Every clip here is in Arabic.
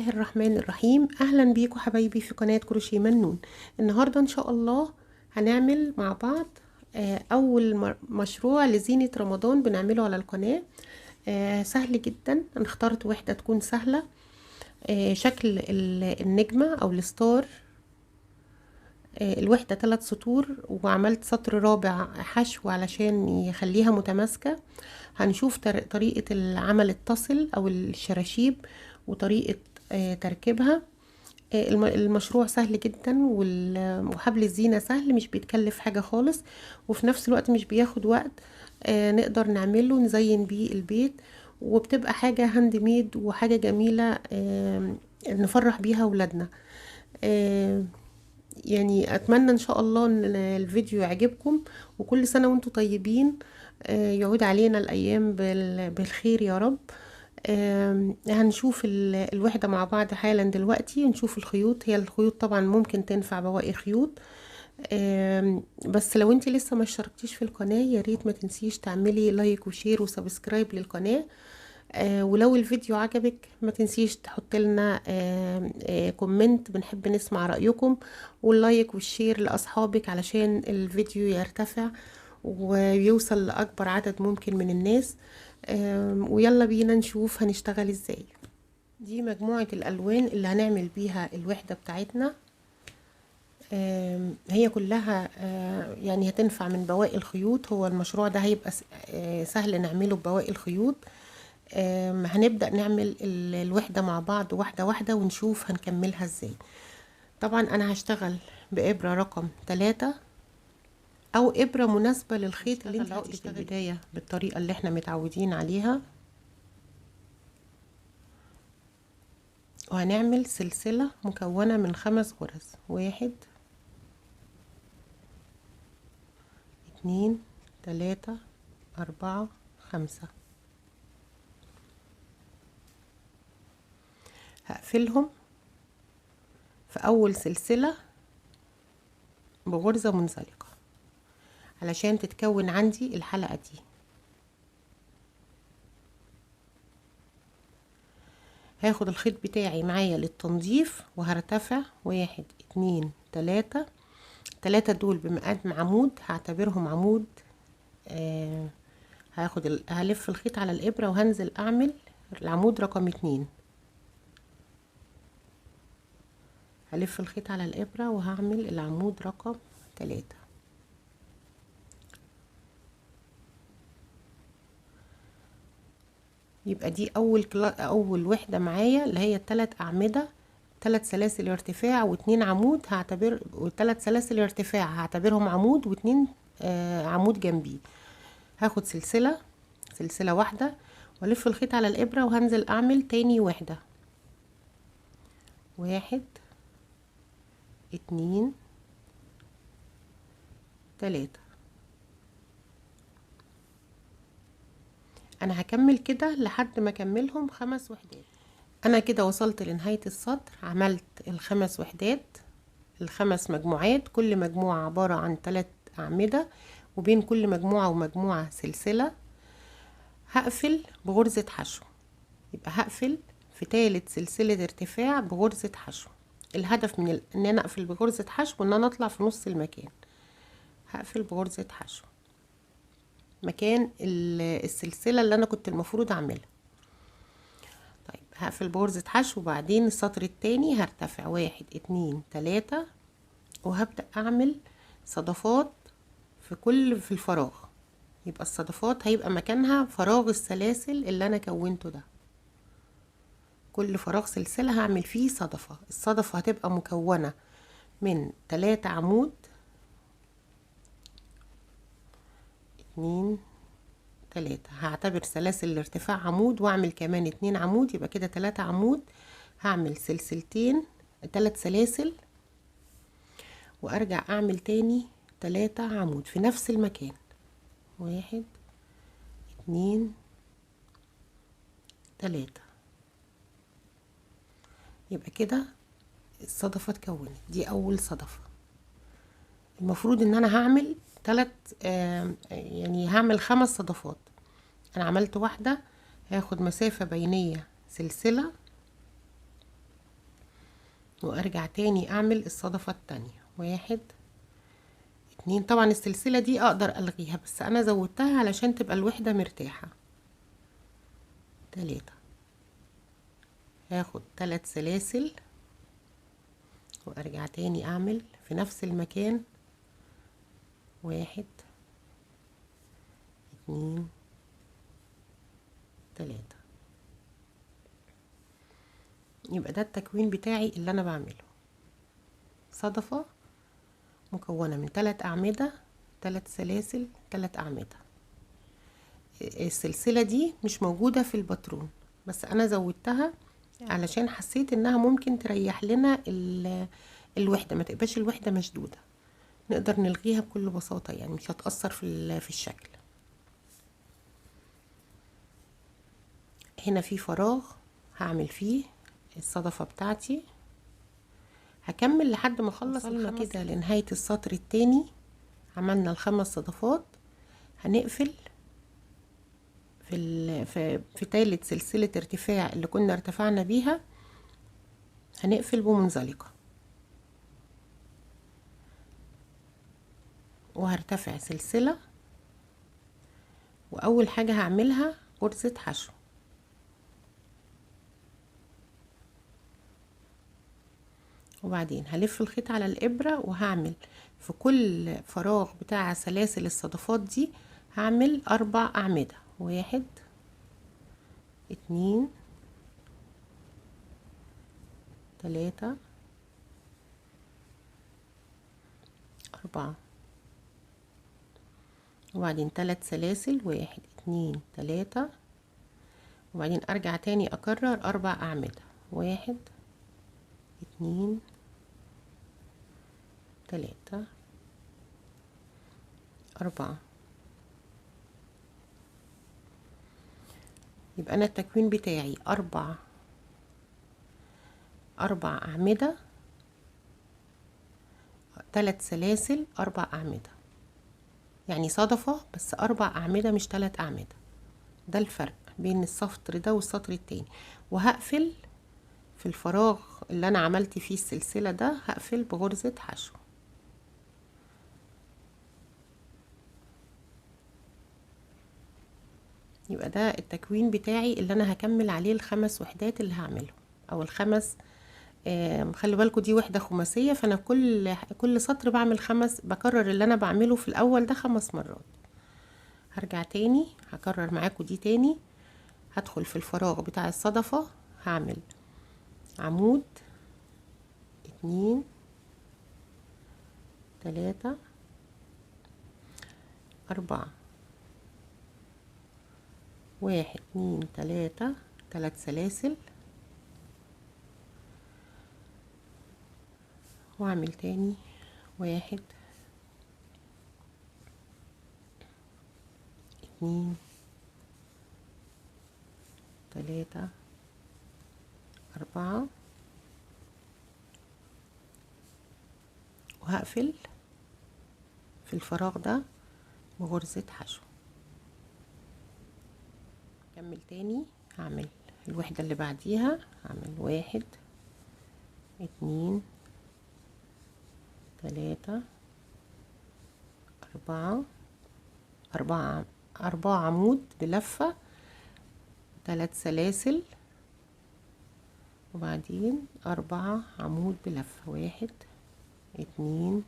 الله الرحمن الرحيم. اهلا بيكم حبايبي في قناة كروشيه منون. النهاردة ان شاء الله هنعمل مع بعض اول مشروع لزينة رمضان بنعمله على القناة. سهل جدا. انا اخترت وحدة تكون سهلة، شكل النجمة او الستار. الوحدة 3 سطور، وعملت سطر رابع حشو علشان يخليها متماسكة. هنشوف طريقة العمل التصل او الشراشيب وطريقة تركيبها. المشروع سهل جدا، وحبل الزينة سهل، مش بيتكلف حاجة خالص، وفي نفس الوقت مش بياخد وقت. نقدر نعمله نزين بيه البيت، وبتبقى حاجة هاند ميد وحاجة جميلة نفرح بيها ولادنا. يعني اتمنى ان شاء الله ان الفيديو يعجبكم، وكل سنة وانتم طيبين. يعود علينا الايام بالخير يا رب. هنشوف الوحدة مع بعض حالا دلوقتي، نشوف الخيوط. هي الخيوط طبعا ممكن تنفع بواقي خيوط، بس لو انت لسه ما اشتركتيش في القناة يا ريت ما تنسيش تعملي لايك وشير وسبسكرايب للقناة. ولو الفيديو عجبك ما تنسيش تحط لنا كومنت، بنحب نسمع رأيكم، واللايك والشير لأصحابك علشان الفيديو يرتفع ويوصل لأكبر عدد ممكن من الناس. ويلا بينا نشوف هنشتغل ازاي. دي مجموعة الألوان اللي هنعمل بيها الوحدة بتاعتنا. هي كلها يعني هتنفع من بواقي الخيوط. هو المشروع ده هيبقى سهل نعمله ببواقي الخيوط. هنبدأ نعمل الوحدة مع بعض واحدة واحدة ونشوف هنكملها ازاي. طبعا انا هشتغل بإبرة رقم 3 او إبرة مناسبة للخيط اللي انت هتشتغلي في البداية بالطريقة اللي احنا متعودين عليها. وهنعمل سلسلة مكونة من 5 غرز. 1 2 3 4 5. هقفلهم في اول سلسلة بغرزة منزلقة علشان تتكون عندي الحلقة دي. هاخد الخيط بتاعي معايا للتنظيف وهرتفع 1 2 3. 3 دول بمقام عمود، هعتبرهم عمود. هلف الخيط على الإبرة وهنزل اعمل العمود رقم 2. هلف الخيط على الإبرة وهعمل العمود رقم 3. يبقى دي اول وحدة معايا اللي هي 3 أعمدة، 3 سلاسل ارتفاع و2 عمود. و3 سلاسل ارتفاع هعتبرهم عمود، و2 عمود جنبي. هاخد سلسلة واحدة والف الخيط على الإبرة وهنزل اعمل تاني وحدة. 1 2 3. انا هكمل كده لحد ما اكملهم 5 وحدات. انا كده وصلت لنهاية السطر، عملت ال5 وحدات، ال5 مجموعات، كل مجموعة عبارة عن 3 أعمدة، وبين كل مجموعة ومجموعة سلسلة. هقفل بغرزة حشو، يبقى هقفل في 3 سلسلة ارتفاع بغرزة حشو. الهدف من ان انا اقفل بغرزة حشو ان انا اطلع في نص المكان. هقفل بغرزة حشو مكان السلسلة اللي انا كنت المفروض اعملها. طيب هقفل بغرزة حشو، وبعدين السطر التاني هرتفع 1 2 3، وهبدأ اعمل صدفات في الفراغ. يبقى الصدفات هيبقى مكانها فراغ السلاسل اللي انا كونته ده. كل فراغ سلسلة هعمل فيه صدفة. الصدفة هتبقى مكونة من 3 عمود، 2 3. هعتبر سلاسل الارتفاع عمود واعمل كمان 2 عمود، يبقى كده 3 عمود. هعمل سلسلتين 3 سلاسل، وارجع اعمل تاني 3 عمود في نفس المكان. 1 2 3. يبقى كده الصدفة اتكونت. دي اول صدفة. المفروض ان انا هعمل يعني هعمل 5 صدفات. انا عملت واحدة، هاخد مسافة بينية سلسلة وارجع تاني اعمل الصدفة التانية. 1 2. طبعا السلسلة دي اقدر الغيها بس انا زودتها علشان تبقى الوحدة مرتاحة. 3. هاخد 3 سلاسل وارجع تاني اعمل في نفس المكان. 1 2 3. يبقى ده التكوين بتاعي اللي انا بعمله. صدفة مكونة من 3 أعمدة، 3 سلاسل، 3 أعمدة. السلسلة دي مش موجودة في الباترون بس أنا زودتها علشان حسيت إنها ممكن تريح لنا الوحدة، ما تبقاش الوحدة مشدودة، نقدر نلغيها بكل بساطة، يعني مش هتأثر في الشكل. هنا في فراغ هعمل فيه الصدفة بتاعتي. هكمل لحد ما اخلص. وصلنا كده لنهاية السطر التاني، عملنا ال5 صدفات. هنقفل في تالت سلسلة ارتفاع اللي كنا ارتفعنا بيها، هنقفل بمنزلقة وهرتفع سلسلة. واول حاجة هعملها غرزة حشو، وبعدين هلف الخيط على الابرة وهعمل في كل فراغ بتاع سلاسل الصدفات دي هعمل 4 أعمدة. 1 2 3 4. وبعدين 3 سلاسل. 1 2 3. وبعدين ارجع تاني اكرر 4 أعمدة. 1 2 3 4. يبقى انا التكوين بتاعي 4 أعمدة، 3 سلاسل، 4 أعمدة، يعني صدفة بس 4 أعمدة مش 3 أعمدة. ده الفرق بين السطر ده والسطر التاني. وهقفل في الفراغ اللي انا عملت فيه السلسلة ده، هقفل بغرزة حشو. يبقى ده التكوين بتاعي اللي انا هكمل عليه ال5 وحدات اللي هعملهم، او ال5. خلي بالكوا دي وحدة خماسية، فانا كل سطر بعمل 5، بكرر اللي انا بعمله في الاول ده 5 مرات. هرجع تاني هكرر معاكوا دي تاني. هدخل في الفراغ بتاع الصدفة، هعمل عمود 2 3 4. 1 2 3. 3 سلاسل، واعمل تاني 1 2 3 4. وهقفل في الفراغ ده بغرزة حشو. كمل تاني، هعمل الوحدة اللي بعديها، هعمل 1 2 3 4. 4 عمود بلفة، 3 سلاسل، وبعدين 4 عمود بلفة. 1 2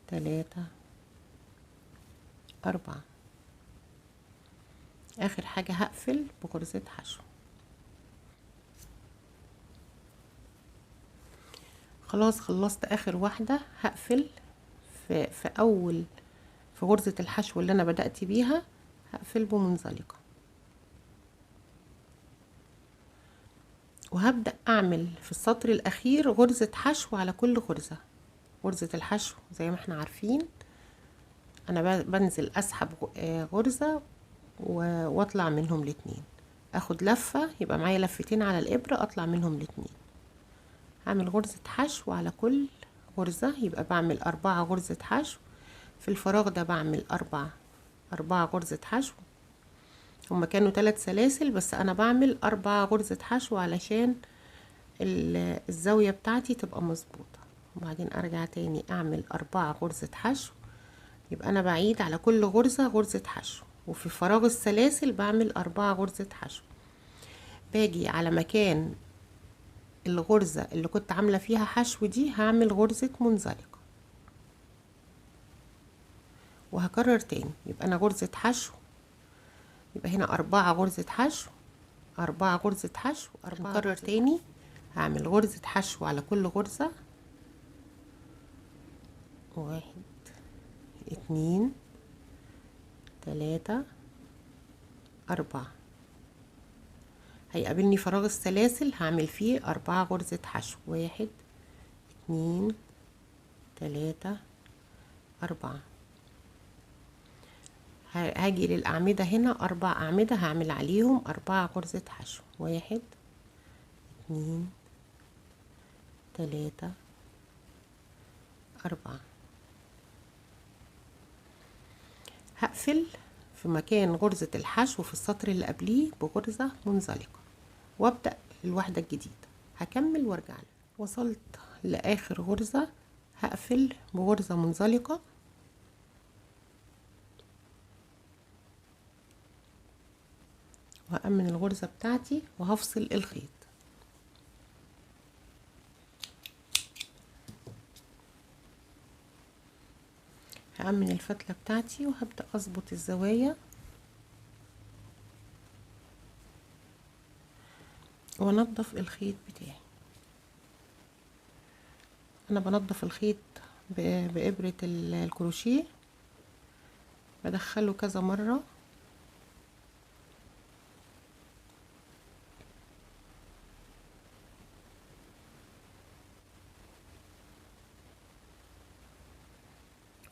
3 4. اخر حاجة هقفل بغرزة حشو. خلاص خلصت اخر واحدة. هقفل في اول في غرزة الحشو اللي انا بدأت بيها، هقفل بمنزلقة، وهبدأ اعمل في السطر الاخير غرزة حشو على كل غرزة. غرزة الحشو زي ما احنا عارفين انا بنزل اسحب غرزة واطلع منهم الاتنين، اخد لفة يبقى معايا لفتين على الابرة، اطلع منهم الاتنين. هعمل غرزة حشو على كل غرزة، يبقى بعمل 4 غرزة حشو في الفراغ ده، بعمل 4 غرزة حشو. هما كانوا 3 سلاسل بس انا بعمل 4 غرزة حشو علشان الزاوية بتاعتي تبقى مظبوطة. وبعدين ارجع تاني اعمل 4 غرزة حشو، يبقى انا بعيد على كل غرزة غرزة حشو، وفي فراغ السلاسل بعمل 4 غرزة حشو. باجي على مكان الغرزة اللي كنت عاملة فيها حشو دي هعمل غرزة منزلقة، وهكرر تاني. يبقى انا غرزة حشو، يبقى هنا 4 غرزة حشو، 4 غرزة حشو، 4. هكرر تاني، هعمل غرزة حشو على كل غرزة، 1 2 3 4. هيقابلني فراغ السلاسل هعمل فيه 4 غرزة حشو، 1 2 3 4. هاجي للأعمدة هنا 4 أعمدة هعمل عليهم 4 غرزة حشو، 1 2 3 4. هقفل في مكان غرزة الحشو في السطر اللي قبليه بغرزة منزلقة، وابدأ الوحدة الجديدة. هكمل وارجع لك. وصلت لآخر غرزة، هقفل بغرزة منزلقة، وهأمن الغرزة بتاعتي وهفصل الخيط. هأمن الفتلة بتاعتي وهبدأ أظبط الزوايا وانضف الخيط بتاعي. انا بنضف الخيط بإبرة الكروشيه، بدخله كذا مرة،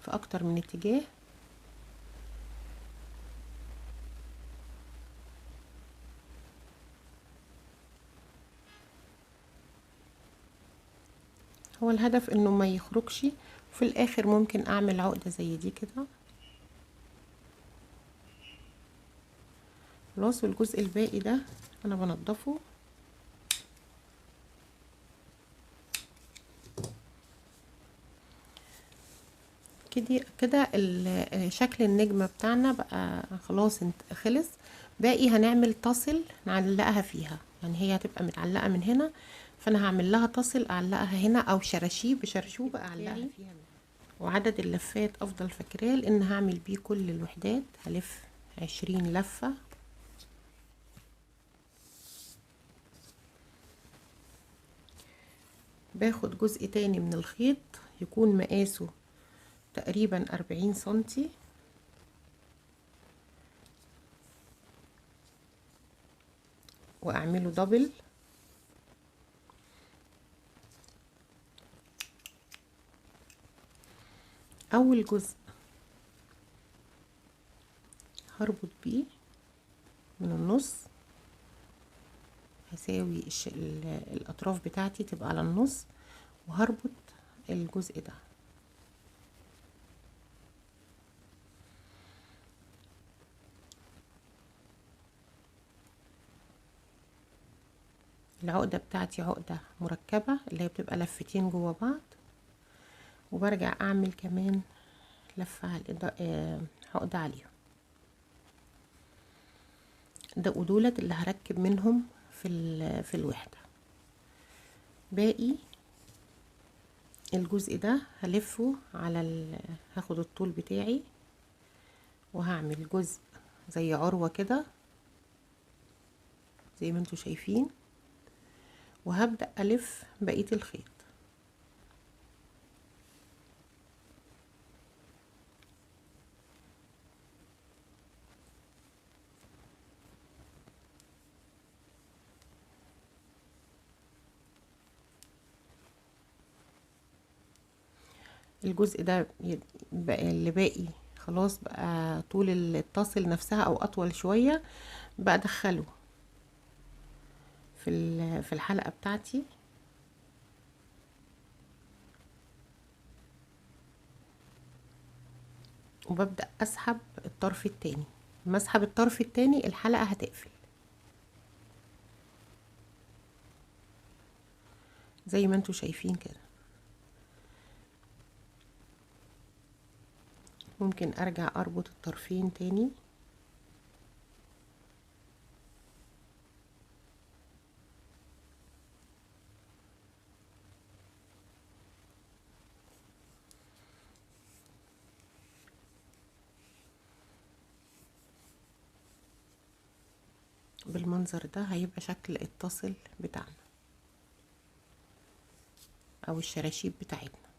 في اكتر من اتجاه. هو الهدف انه ما يخرجش. في الاخر ممكن اعمل عقدة زي دي كده خلاص. والجزء الباقي ده انا بنضفه كده كده. شكل النجمة بتاعنا بقى خلاص خلص. باقي هنعمل تصل نعلقها فيها، يعني هي هتبقى متعلقة من هنا، فانا هعمل لها تصل اعلقها هنا، او شراشيب بشرشوبة اعلقها فيها. وعدد اللفات افضل فاكراه، لان هعمل بيه كل الوحدات. هلف 20 لفة. باخد جزء تاني من الخيط يكون مقاسه تقريبا 40 سنتي، واعمله دبل. اول جزء هربط بيه من النص، هساوي الاطراف بتاعتي تبقى على النص، وهربط الجزء ده. العقدة بتاعتي عقدة مركبة اللي هي بتبقى لفتين جوا بعض، وبرجع اعمل كمان لفة على عقدة عليهم. ده ودولت اللي هركب منهم في الوحدة. باقي الجزء ده هلفه على هاخد الطول بتاعي، وهعمل جزء زي عروة كده زي ما انتوا شايفين، وهبدأ ألف بقية الخيط. الجزء ده اللي باقي خلاص بقى طول التصل نفسها او اطول شوية، بدخله في الحلقة بتاعتي، وببدأ اسحب الطرف التاني. لما اسحب الطرف التاني الحلقة هتقفل. زي ما انتوا شايفين كده. ممكن ارجع اربط الطرفين تاني. بالمنظر ده هيبقى شكل الطاسل بتاعنا او الشراشيب بتاعتنا.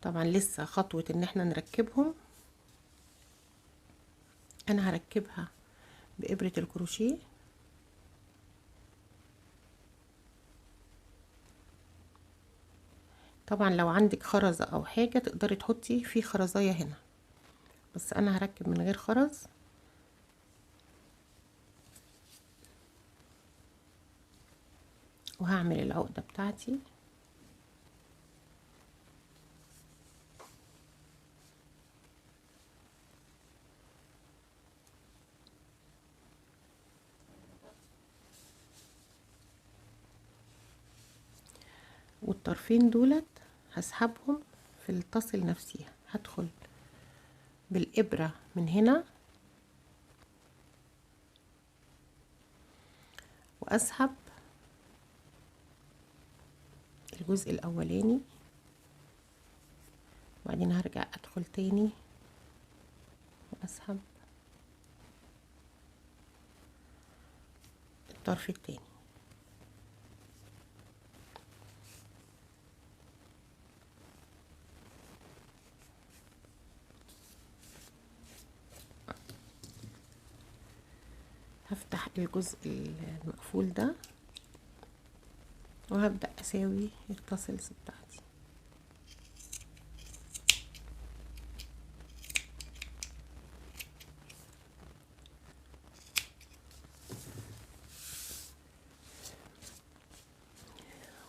طبعا لسه خطوة ان احنا نركبهم. انا هركبها بإبرة الكروشيه. طبعا لو عندك خرزة او حاجة تقدري تحطي فيه خرزاية هنا، بس انا هركب من غير خرز. وهعمل العقدة بتاعتي. والطرفين دولت هسحبهم في الطاسل نفسيها. هدخل بالإبرة من هنا وأسحب الجزء الأولاني، وبعدين هرجع أدخل تاني وأسحب الطرف التاني. هفتح الجزء المقفول ده وهبدأ أساوي التاسلز بتاعتي.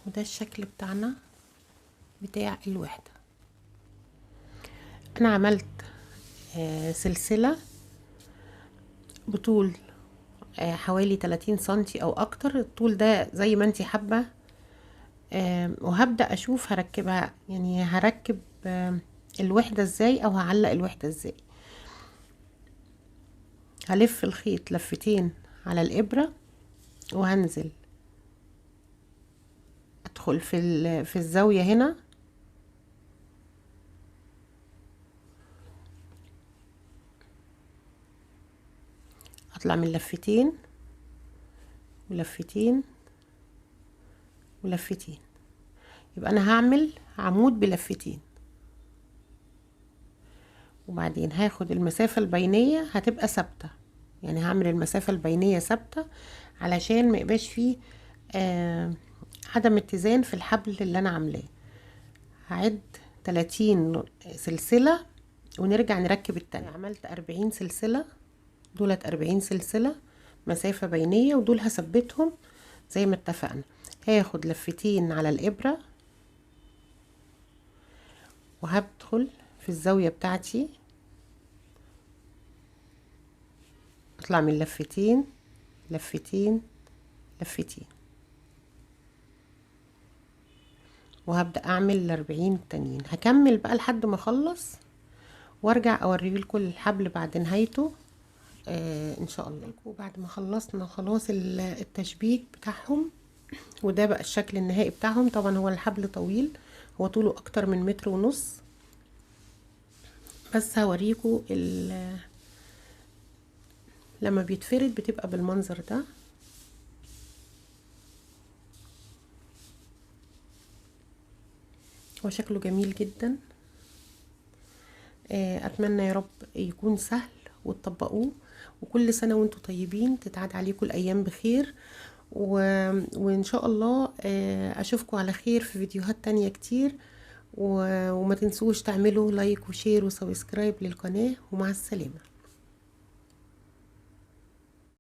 وده الشكل بتاعنا بتاع الوحدة. أنا عملت سلسلة بطول حوالي 30 سنتي أو أكتر. الطول ده زي ما انتي حابة. وهبدأ أشوف هركبها، يعني هركب الوحدة ازاي أو هعلق الوحدة ازاي. هلف الخيط لفتين على الإبرة وهنزل أدخل في الزاوية هنا، أطلع من لفتين ولفتين ولفتين. يبقى أنا هعمل عمود بلفتين، وبعدين هاخد المسافة البينية هتبقى ثابتة. يعني هعمل المسافة البينية ثابتة علشان ما يبقاش فيه عدم اتزان في الحبل اللي انا عاملاه. هعد 30 سلسلة ونرجع نركب التانية. عملت 40 سلسلة، دولت 40 سلسلة مسافة بينية، ودول هثبتهم زي ما اتفقنا. هاخد لفتين على الإبرة وهدخل في الزاوية بتاعتي، اطلع من لفتين لفتين لفتين، وهبدأ اعمل 40 التانيين. هكمل بقى لحد ما اخلص وارجع اوريلكم الحبل بعد نهايته ان شاء الله. وبعد ما خلصنا خلاص التشبيك بتاعهم، وده بقى الشكل النهائي بتاعهم. طبعا هو الحبل طويل، هو طوله اكتر من 1.5 متر، بس هوريكم لما بيتفرد بتبقى بالمنظر ده. هو شكله جميل جدا. اتمنى يا رب يكون سهل وتطبقوه، وكل سنة وانتم طيبين، تتعاد عليكم الايام بخير، وان شاء الله اشوفكم على خير في فيديوهات تانية كتير. وما تنسوش تعملوا لايك وشير وسبسكرايب للقناة، ومع السلامة.